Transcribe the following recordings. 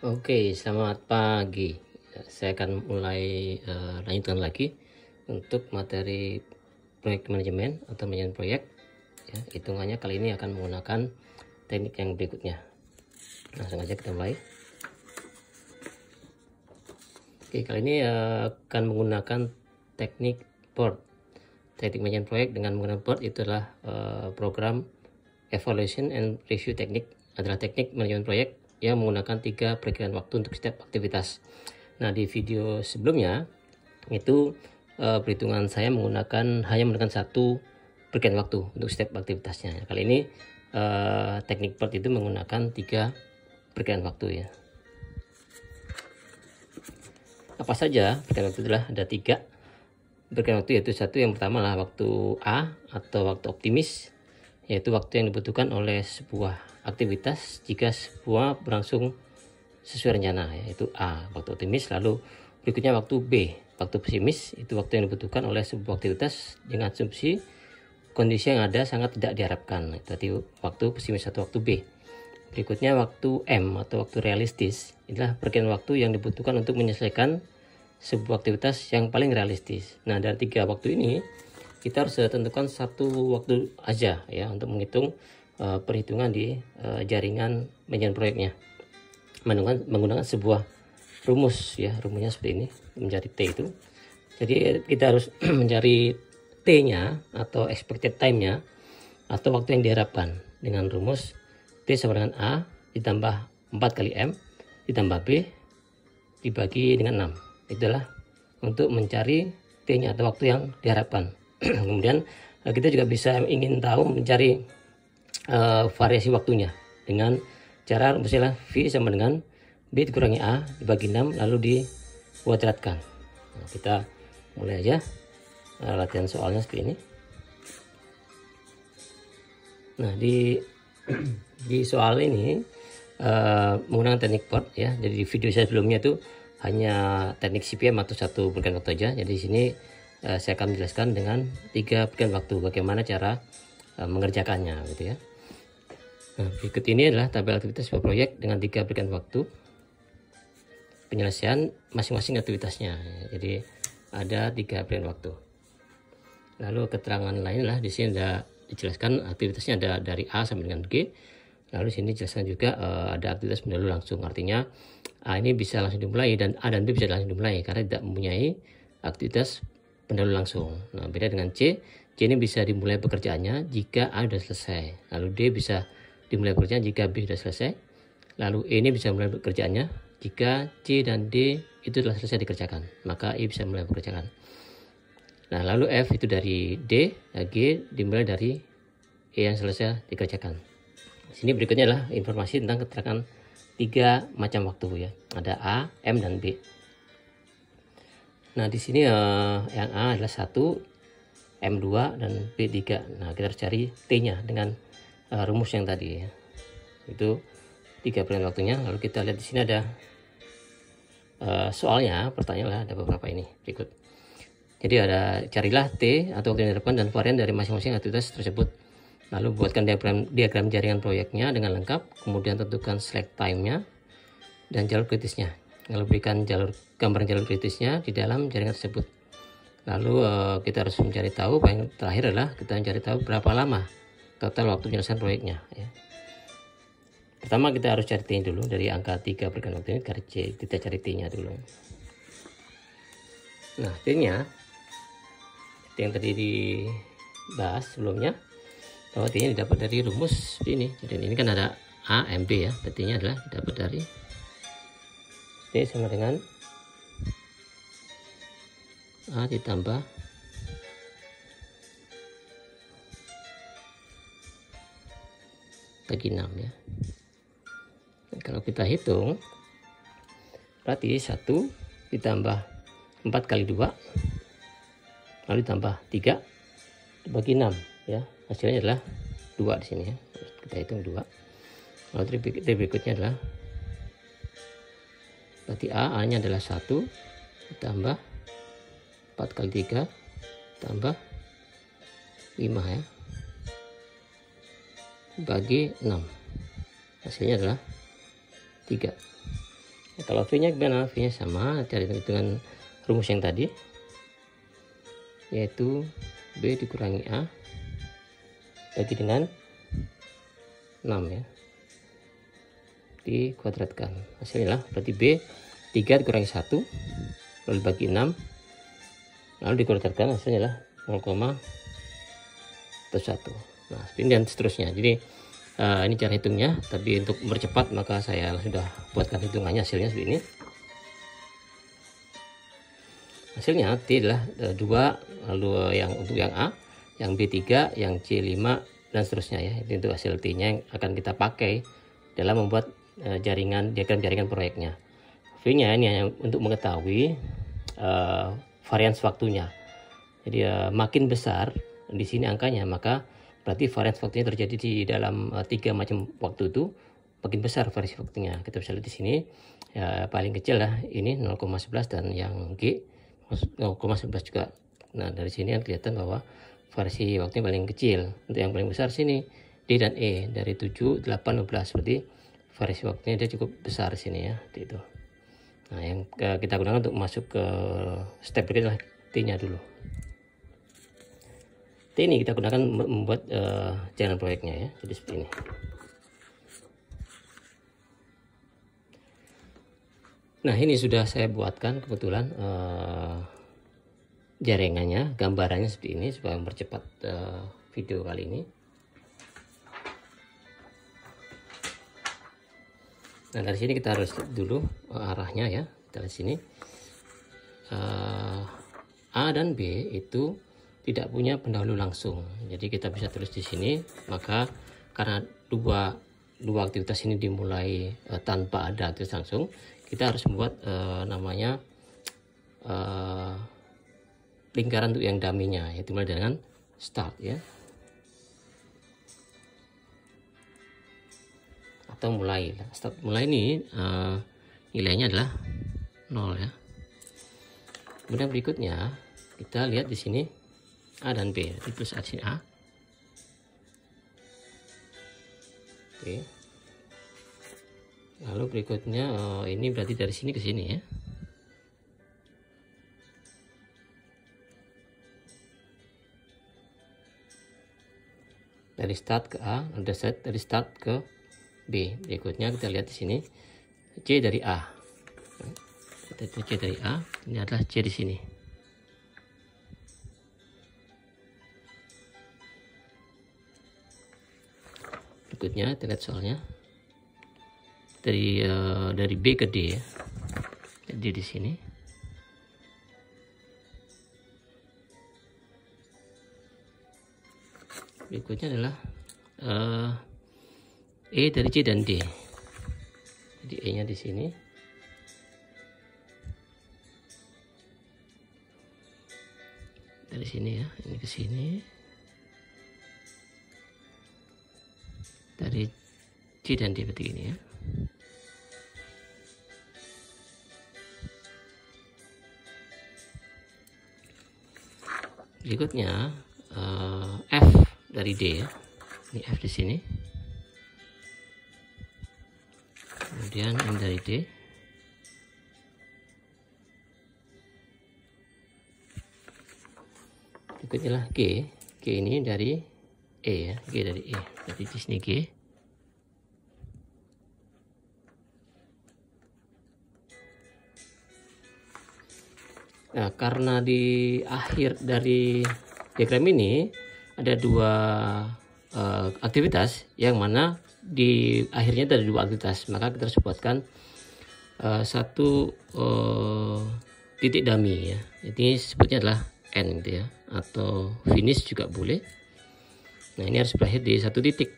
Oke, selamat pagi. Saya akan mulai lanjutkan lagi untuk materi proyek manajemen atau manajemen proyek. Ya, hitungannya kali ini akan menggunakan teknik yang berikutnya. Langsung aja kita mulai. Oke, kali ini akan menggunakan teknik PERT. Teknik manajemen proyek dengan menggunakan PERT itu adalah program Evaluation and Review Technique, adalah teknik manajemen proyek yang menggunakan 3 perkiraan waktu untuk setiap aktivitas. Nah, di video sebelumnya itu perhitungan saya hanya menggunakan 1 perkiraan waktu untuk setiap aktivitasnya. Kali ini teknik PERT itu menggunakan 3 perkiraan waktu ya. Apa saja perkiraan waktu? Adalah ada 3 perkiraan waktu, yaitu satu, yang pertama lah waktu A atau waktu optimis, yaitu waktu yang dibutuhkan oleh sebuah aktivitas jika sebuah berlangsung sesuai rencana, yaitu A, waktu optimis. Lalu berikutnya waktu B, waktu pesimis, itu waktu yang dibutuhkan oleh sebuah aktivitas dengan asumsi kondisi yang ada sangat tidak diharapkan, itu tadi waktu pesimis atau waktu B. Berikutnya waktu M atau waktu realistis, inilah perkiraan waktu yang dibutuhkan untuk menyelesaikan sebuah aktivitas yang paling realistis. Nah, dari 3 waktu ini kita harus tentukan 1 waktu aja ya untuk menghitung perhitungan di jaringan manajemen proyeknya menggunakan sebuah rumus ya. Rumusnya seperti ini, mencari T itu. Jadi kita harus mencari T-nya atau expected time-nya atau waktu yang diharapkan dengan rumus T sama dengan A ditambah 4 kali M ditambah B dibagi dengan 6. Itulah untuk mencari T-nya atau waktu yang diharapkan. Kemudian kita juga bisa ingin tahu mencari variasi waktunya dengan cara misalnya V sama dengan B dikurangi A dibagi 6 lalu dikuadratkan. Nah, kita mulai aja latihan soalnya seperti ini. Nah, di soal ini menggunakan teknik PERT ya. Jadi di video saya sebelumnya itu hanya teknik CPM atau 1 perkiraan waktu aja. Jadi di sini saya akan menjelaskan dengan 3 perkiraan waktu bagaimana cara mengerjakannya gitu ya. Nah, berikut ini adalah tabel aktivitas sebuah proyek dengan 3 perkiraan waktu penyelesaian masing-masing aktivitasnya. Jadi ada 3 perkiraan waktu. Lalu keterangan lain lah di sini ada dijelaskan aktivitasnya ada dari A sampai dengan G. Lalu di sini dijelaskan juga ada aktivitas pendahulu langsung. Artinya A ini bisa langsung dimulai dan A dan B bisa langsung dimulai karena tidak mempunyai aktivitas pendahulu langsung. Nah, beda dengan C. C ini bisa dimulai pekerjaannya jika A sudah selesai. Lalu D bisa dimulai pekerjaan jika B sudah selesai. Lalu E ini bisa mulai pekerjaannya jika C dan D itu telah selesai dikerjakan. Maka E bisa mulai pekerjaan. Nah, lalu F itu dari D, G dimulai dari E yang selesai dikerjakan. Sini berikutnya adalah informasi tentang keterangan 3 macam waktu ya. Ada A, M dan B. Nah, di sini yang A adalah 1, M2 dan B3. Nah, kita harus cari T-nya dengan rumus yang tadi ya. Itu 3 perkiraan waktunya. Lalu kita lihat di sini ada soalnya, pertanyaannya ada beberapa ini berikut. Jadi ada carilah T atau waktu yang diharapkan dan varian dari masing-masing aktivitas tersebut. Lalu buatkan diagram jaringan proyeknya dengan lengkap, kemudian tentukan select time-nya dan jalur kritisnya. Lalu berikan gambaran jalur kritisnya di dalam jaringan tersebut. Lalu kita harus mencari tahu, yang terakhir adalah kita mencari tahu berapa lama total waktu penyelesaian proyeknya ya. Pertama kita harus cari T dulu dari angka 3 perkiraan waktu ini, kita cari T-nya dulu. Nah, T-nya yang tadi dibahas sebelumnya bahwa T-nya didapat dari rumus ini. Dan ini kan ada A, M, B ya. T-nya adalah didapat dari T sama dengan A ditambah bagi 6 ya. Nah, kalau kita hitung berarti 1 ditambah 4 kali 2 lalu ditambah 3 dibagi 6 ya. Hasilnya adalah 2 di sini ya. Kita hitung 2. Lalu berikutnya adalah berarti A-nya adalah 1 ditambah 4 kali 3 tambah 5 ya. Bagi 6. Hasilnya adalah 3. Kalau V nya gimana? V nya sama, cari hitungan rumus yang tadi, yaitu B dikurangi A bagi dengan 6 ya, dikuadratkan. Hasilnya lah berarti B 3 dikurangi 1 lalu bagi 6 lalu dikuadratkan, hasilnya lah 0,1. Nah ini dan seterusnya. Jadi ini cara hitungnya, tapi untuk mempercepat maka saya sudah buatkan hitungannya. Hasilnya seperti ini. Hasilnya T adalah 2, lalu yang untuk yang A, yang B 3, yang C 5, dan seterusnya ya. Itu untuk hasil T-nya yang akan kita pakai dalam membuat diagram jaringan proyeknya. V-nya ini hanya untuk mengetahui varians waktunya. Jadi makin besar di sini angkanya, maka berarti varians waktunya terjadi di dalam 3 macam waktu itu, makin besar variasi waktunya. Kita bisa lihat di sini ya, paling kecil lah ini 0,11 dan yang G 0,11 juga. Nah dari sini kan kelihatan bahwa variasi waktunya paling kecil. Untuk yang paling besar sini D dan E dari 7, 8, 12, berarti variasi waktunya dia cukup besar sini ya, itu. Nah yang kita gunakan untuk masuk ke step berikutnya T-nya dulu. T ini kita gunakan membuat jaringan proyeknya ya, jadi seperti ini. Nah ini sudah saya buatkan kebetulan jaringannya, gambarannya seperti ini supaya mempercepat video kali ini. Nah dari sini kita harus dulu arahnya ya, kita lihat sini A dan B itu tidak punya pendahulu langsung, jadi kita bisa tulis di sini. Maka karena dua aktivitas ini dimulai tanpa ada aktivitas langsung, kita harus membuat namanya lingkaran untuk yang dummy-nya, yaitu mulai dengan start ya, atau mulai. Start mulai ini nilainya adalah 0 ya. Kemudian berikutnya kita lihat di sini A dan B, jadi plus A di sini A. Oke. Lalu berikutnya ini berarti dari sini ke sini ya. Dari start ke A, ada set dari start ke B. Berikutnya kita lihat di sini C dari A. Kita C dari A, ini adalah C di sini. Berikutnya kita lihat soalnya dari B ke D ya. Jadi di sini. Berikutnya adalah E dari C dan D. Jadi E-nya di sini. Dari sini ya, ini ke sini. Dari C dan D berarti ini ya. Berikutnya F dari D ya. Ini F di sini. Kemudian M dari D. Berikutnya lah G. G ini dari E ya, G dari E. Jadi di sini G. Nah, karena di akhir dari diagram ini ada dua aktivitas, yang mana di akhirnya ada dua aktivitas, maka kita harus buatkan satu titik dummy ya. Jadi sebutnya adalah N gitu ya, atau finish juga boleh. Nah ini harus berakhir di satu titik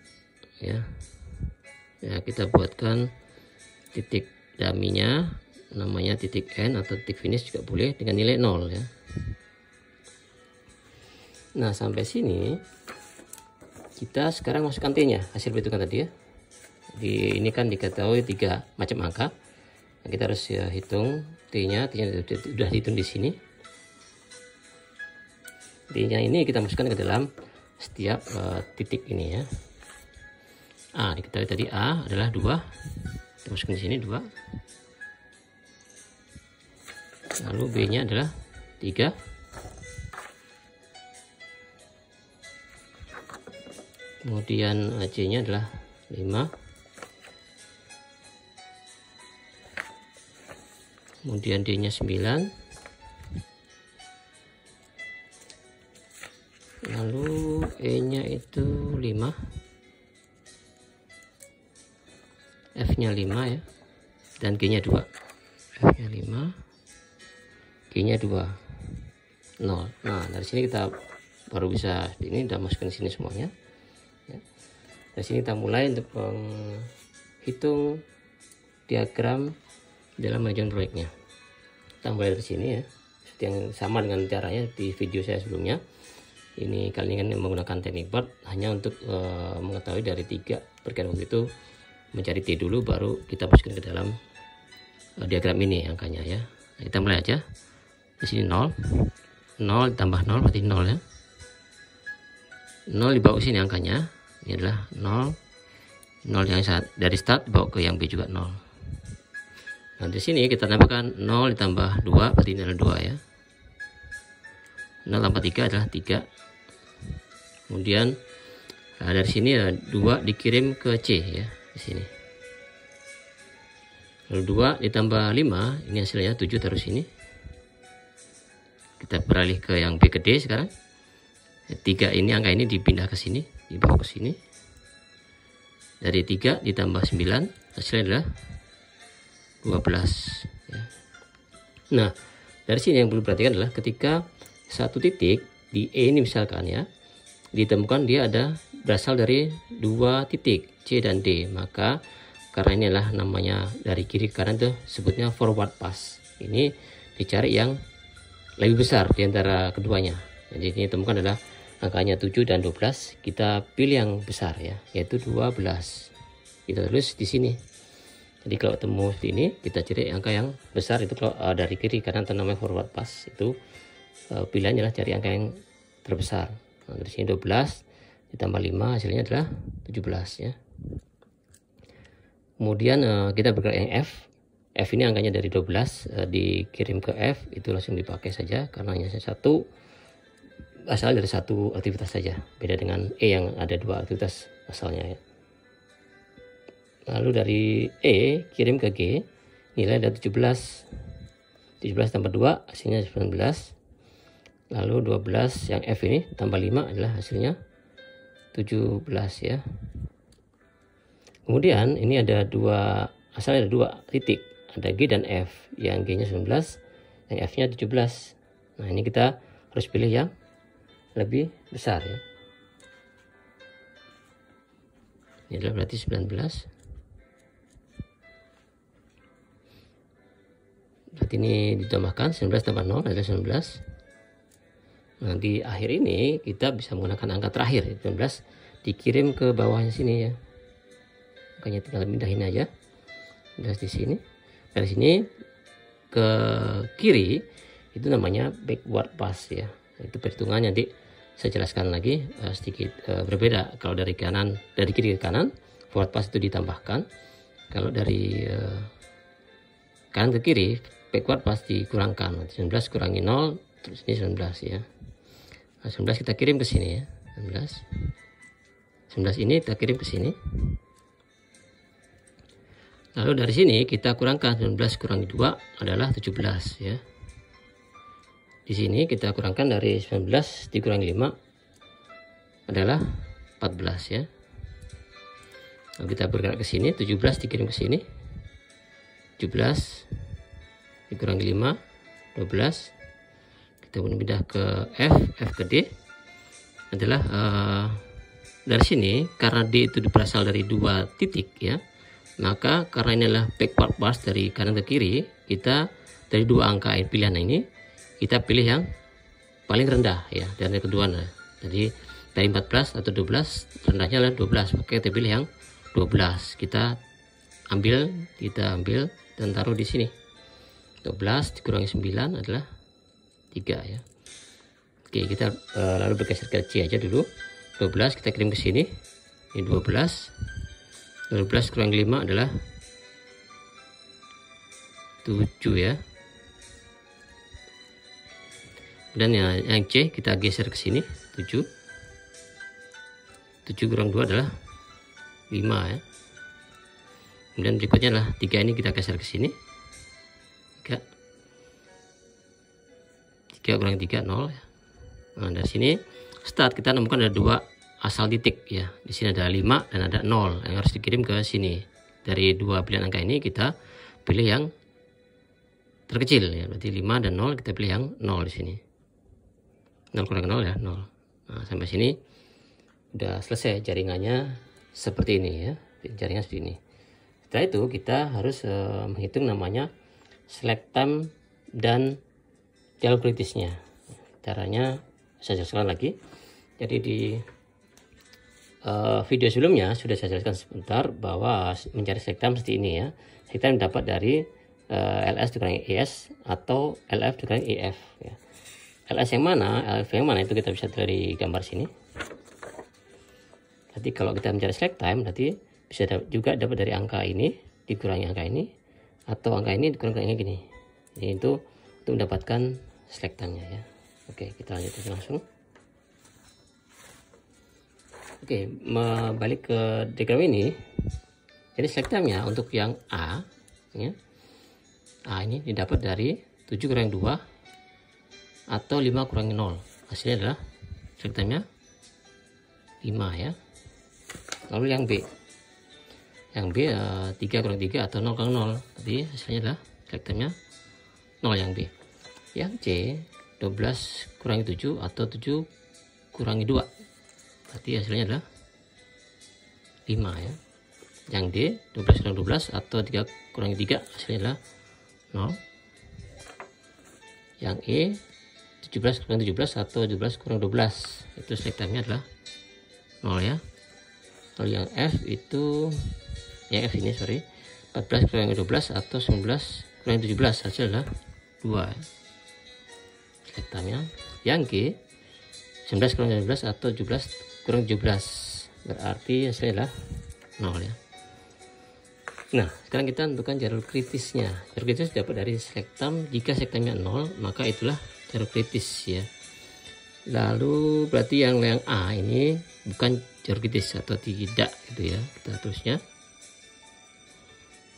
ya. Ya kita buatkan titik dummy-nya, namanya titik N atau titik finish juga boleh, dengan nilai 0 ya. Nah sampai sini kita sekarang masukkan T-nya, hasil perhitungan tadi ya. Di ini kan diketahui 3 macam angka. Nah, kita harus hitung T-nya sudah dihitung di sini. T-nya ini kita masukkan ke dalam setiap titik ini ya. A diketahui tadi A adalah 2. Kita masukkan di sini 2. lalu B nya adalah 3, kemudian C nya adalah 5, kemudian D nya 9, lalu E nya itu 5, F nya 5 ya, dan G nya 2. F nya 5, G nya 2, 0. Nah dari sini kita baru bisa, ini udah masukkan sini semuanya ya. Dari sini kita mulai untuk menghitung diagram dalam manajemen proyeknya. Kita mulai dari sini ya, seperti yang sama dengan caranya di video saya sebelumnya. Ini kali ini kan menggunakan teknik BART hanya untuk mengetahui dari 3 perkiraan waktu itu, mencari T dulu, baru kita masukkan ke dalam diagram ini angkanya ya. Nah, kita mulai aja. Di sini 0, 0 ditambah 0 berarti 0 ya. 0 dibawa ke sini angkanya, ini adalah 0, 0 yang dari start dibawa ke yang B juga 0. Nah di sini kita tambahkan 0 ditambah 2 berarti ini adalah 2 ya. 0 tambah 3 adalah 3. Kemudian dari sini 2 dikirim ke C ya, di sini. Lalu 2 ditambah 5, ini hasilnya 7 taruh sini. Kita beralih ke yang B ke D sekarang. 3 ini, angka ini dipindah ke sini, dibawa ke sini. Dari 3 ditambah 9, hasilnya adalah 12 ya. Nah dari sini yang perlu diperhatikan adalah ketika satu titik di E ini misalkan ya, ditemukan dia ada berasal dari 2 titik C dan D, maka karena ini adalah namanya dari kiri ke kanan, itu sebutnya forward pass. Ini dicari yang lebih besar di antara keduanya. Jadi ini temukan adalah angkanya 7 dan 12. Kita pilih yang besar ya, yaitu 12. Kita tulis di sini. Jadi kalau temu seperti ini, kita cari angka yang besar itu kalau dari kiri kanan, itu namanya forward pass. Itu pilihannya adalah cari angka yang terbesar. Nah, dari sini 12 ditambah 5 hasilnya adalah 17 ya. Kemudian kita bergerak yang F. F ini angkanya dari 12 dikirim ke F, itu langsung dipakai saja karena hanya satu, asal dari satu aktivitas saja. Beda dengan E yang ada 2 aktivitas asalnya ya. Lalu dari E kirim ke G, nilai ada 17. 17 tambah 2 hasilnya 19. Lalu 12 yang F ini tambah 5 adalah hasilnya 17 ya. Kemudian ini ada 2, asalnya ada 2 titik, ada G dan F. Yang G nya 19, yang F nya 17. Nah ini kita harus pilih yang lebih besar ya. Ini adalah berarti 19. Berarti ini ditambahkan 19 tambah 0 adalah 19. Nah di akhir ini kita bisa menggunakan angka terakhir 19 dikirim ke bawahnya sini ya. Makanya tinggal pindahin aja. Dari sini. Dari sini ke kiri itu namanya backward pass ya. Itu perhitungannya nanti saya jelaskan lagi sedikit berbeda. Kalau dari kiri ke kanan, forward pass itu ditambahkan. Kalau dari kanan ke kiri, backward pass dikurangkan. 19 kurangi 0, terus ini 19 ya. Nah, 19 kita kirim ke sini ya. 19 ini kita kirim ke sini. Lalu dari sini kita kurangkan 19 kurangi 2 adalah 17 ya. Di sini kita kurangkan dari 19 dikurangi 5 adalah 14 ya. Lalu kita bergerak ke sini, 17 dikirim ke sini. 17 dikurangi 5, 12. Kita kemudian pindah ke F ke D adalah dari sini, karena D itu berasal dari 2 titik ya. Maka karena ini adalah backward pass dari kanan ke kiri, kita dari 2 angka pilihan ini kita pilih yang paling rendah ya, dari kedua. Nah, jadi dari 14 atau 12 rendahnya adalah 12, maka kita pilih yang 12. Kita ambil dan taruh di sini. 12 dikurangi 9 adalah 3 ya. Oke, kita lalu bergeser ke C aja dulu. 12 kita kirim ke sini. Ini 12. 12 kurangi 5 adalah 7 ya. Dan yang C kita geser ke sini 7 kurang 2 adalah 5 ya. Kemudian berikutnya adalah 3 ini kita geser ke sini 3 kurang 3 0 ya. Nah dari sini start kita nemukan ada 2 asal titik ya. Di sini ada 5 dan ada 0 yang harus dikirim ke sini. Dari 2 pilihan angka ini kita pilih yang terkecil ya, berarti 5 dan 0 kita pilih yang 0 di sini. 0 kurang 0 ya 0. Nah sampai sini udah selesai jaringannya seperti ini ya, jaringan seperti ini. Setelah itu kita harus menghitung namanya select time dan jalur kritisnya. Caranya saya jelaskan lagi. Jadi di video sebelumnya sudah saya jelaskan sebentar bahwa mencari select time seperti ini ya. Select time dapat dari LS dikurangi ES atau LF dikurangi EF ya. LS yang mana, LF yang mana itu kita bisa dari gambar sini. Jadi kalau kita mencari select time berarti bisa juga dapat dari angka ini dikurangi angka ini atau angka ini dikurangi angka gini. Jadi itu untuk mendapatkan select time-nya ya. Oke, kita lanjut langsung. Oke, balik ke diagram ini. Jadi select time-nya untuk yang A ya. A ini didapat dari 7 kurang 2 atau 5 kurangi 0. Hasilnya adalah select time-nya 5 ya. Lalu yang B. Yang B 3 kurang 3 atau 0 kurang 0. Jadi hasilnya adalah select time-nya 0 yang B. Yang C 12 kurangi 7 atau 7 kurangi 2. Berarti hasilnya adalah 5 ya. Yang D 12 kurang 12 atau 3 kurangi 3 hasilnya adalah 0. Yang E 17 kurang 17 atau 17 kurang 12 itu select time-nya adalah 0 ya. Lalu yang F itu yang F ini 14 kurang 12 atau 19 kurang 17 hasilnya adalah 2 ya. Select time-nya. Yang G 19 kurang 19 atau 17 kurang 17 berarti hasilnya adalah 0 ya. Nah sekarang kita tentukan jalur kritisnya. Jalur kritis dapat dari select time. Jika select time-nya 0 maka itulah jalur kritis ya. Lalu berarti yang A ini bukan jalur kritis atau tidak gitu ya. Kita terusnya.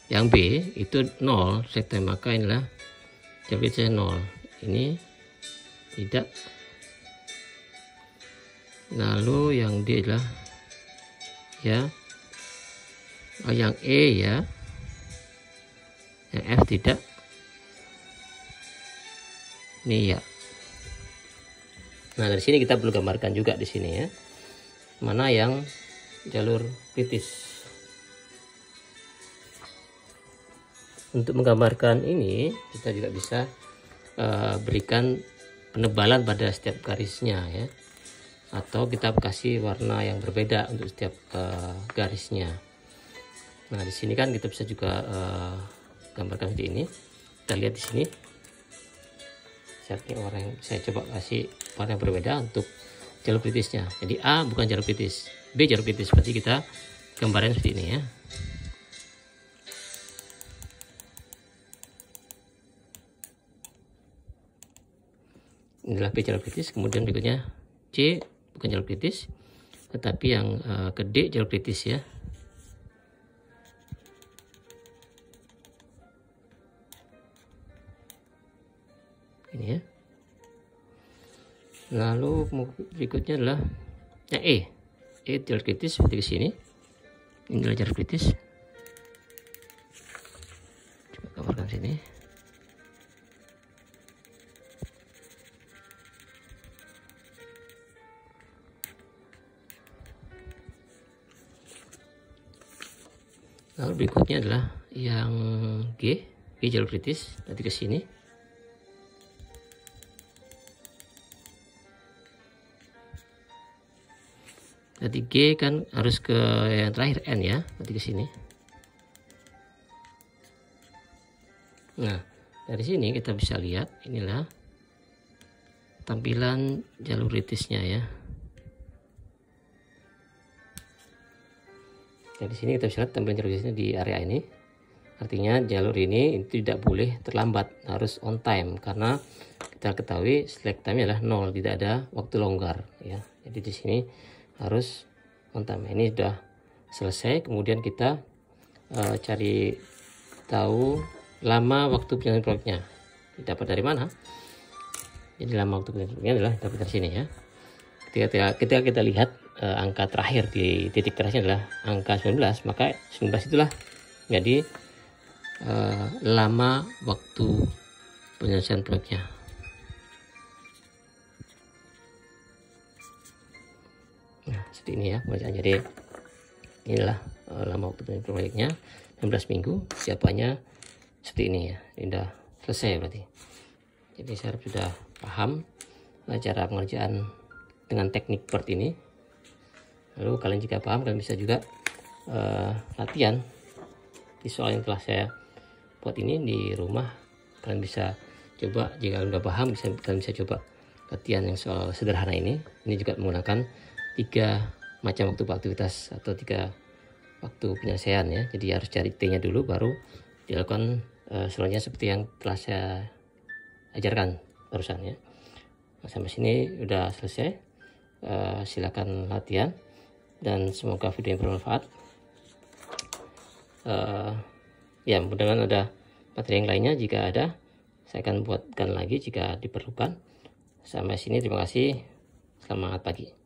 Yang B itu 0 select time, maka inilah jalur kritisnya 0. Ini tidak. Lalu yang D adalah ya. Yang E ya. Yang F tidak. Ini ya. Nah dari sini kita perlu gambarkan juga di sini ya. Mana yang jalur kritis. Untuk menggambarkan ini kita juga bisa berikan penebalan pada setiap garisnya ya. Atau kita kasih warna yang berbeda untuk setiap garisnya. Nah di sini kan kita bisa juga gambarkan seperti ini. Kita lihat di sini. Saya coba kasih warna yang berbeda untuk jalur kritisnya. Jadi A bukan jalur kritis, B jalur kritis. Berarti kita gambarin seperti ini ya. Inilah B jalur kritis. Kemudian berikutnya C bukan jalur kritis, tetapi yang ke D jalur kritis ya. Ini ya. Lalu berikutnya adalah yang E jalur kritis seperti ke sini. Ini adalah jalur kritis. Coba gambarkan sini. Lalu berikutnya adalah yang G jalur kritis nanti ke sini. Nanti G kan harus ke yang terakhir N ya, nanti ke sini. Nah, dari sini kita bisa lihat inilah tampilan jalur kritisnya ya. Dari sini kita bisa lihat tampilan jalur kritisnya di area ini. Artinya jalur ini tidak boleh terlambat, harus on time, karena kita ketahui slack time adalah 0, tidak ada waktu longgar ya. Jadi di sini harus on time. Ini sudah selesai. Kemudian kita cari tahu lama waktu penyelesaian proyeknya. Dapat dari mana? Jadi lama waktu penyelesaian proyeknya adalah dapat dari sini ya. Ketika kita lihat angka terakhir di titik terakhir adalah angka 19, maka 19 itulah jadi lama waktu penyelesaian proyeknya. Nah, seperti ini ya pembacaan. Jadi inilah lama waktu penyelesaian proyeknya 16 minggu. Siapanya seperti ini ya. Ini sudah selesai berarti. Jadi saya harap sudah paham cara pengerjaan dengan teknik BERT ini. Lalu kalian jika paham, kalian bisa juga latihan di soal yang telah saya buat ini di rumah. Kalian bisa coba, jika kalian sudah paham, kalian bisa coba latihan yang soal sederhana ini. Ini juga menggunakan 3 macam waktu aktivitas atau 3 waktu penyelesaian ya. Jadi harus cari T-nya dulu, baru dilakukan selanjutnya seperti yang telah saya ajarkan barusan ya. Nah, sampai sini udah selesai. Silakan latihan dan semoga video yang bermanfaat. Ya, mudah-mudahan ada materi yang lainnya. Jika ada, saya akan buatkan lagi jika diperlukan. Sampai sini terima kasih. Selamat pagi.